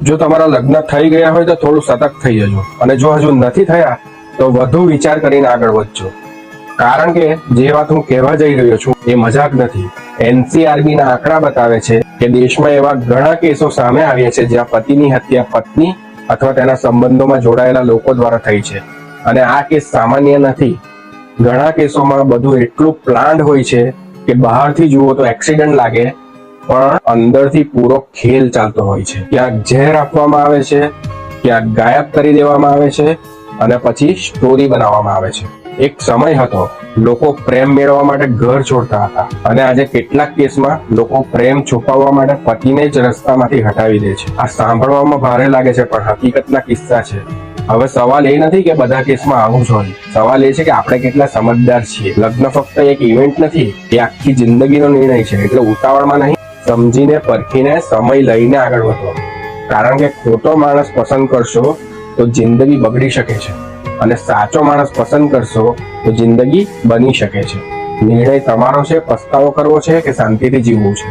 જો તમારા લગ્ન થઈ ગયા હોય તો થોડું સતર્ક થઈ જજો, અને જો હજુ નથી થયા તો વધુ વિચાર કરીને આગળ વધજો. કારણ કે જે વાત હું કહેવા જઈ રહ્યો છું એ મજાક નથી. NCRB ના આંકડા બતાવે છે કે દેશમાં એવા ઘણા કેસો સામે આવ્યા છે જ્યાં પતિની હત્યા પત્ની અથવા તેના સંબંધોમાં જોડાયેલા લોકો દ્વારા થઈ છે. અને આ કેસ સામાન્ય નથી. ઘણા કેસોમાં બધું એટલું પ્લાન્ડ હોય છે કે બહારથી જુઓ તો એક્સિડન્ટ લાગે, પણ અંદરથી પૂરો ખેલ ચાલતો હોય છે. ક્યાંક ઝેર આપવામાં આવે છે, ક્યાંક ગાયબ કરી દેવામાં આવે છે, અને પછી સ્ટોરી બનાવવામાં આવે છે. એક સમય હતો લોકો પ્રેમ મેળવવા માટે ઘર છોડતા હતા, અને આજે કેટલાક કેસમાં લોકો પ્રેમ છુપાવવા માટે પતિને જ રસ્તામાંથી હટાવી દે છે. આ સાંભળવામાં ભારે લાગે છે, પણ હકીકતના કિસ્સા છે. હવે સવાલ એ નથી કે બધા કેસમાં આવું જ હોય. સવાલ એ છે કે આપણે કેટલા સમજદાર છીએ. લગ્ન ફક્ત એક ઇવેન્ટ નથી, એ આખી જિંદગીનો નિર્ણય છે. એટલે ઉતાવળમાં નહીં, સમજીને પરખીને સમય લઈને આગળ વધો. કારણ કે ખોટો માણસ પસંદ કરશો તો જિંદગી બગડી શકે છે, અને સાચો માણસ પસંદ કરશો તો જિંદગી બની શકે છે. નિર્ણય તમારો છે. પસ્તાવો કરવો છે કે શાંતિથી જીવવું છે.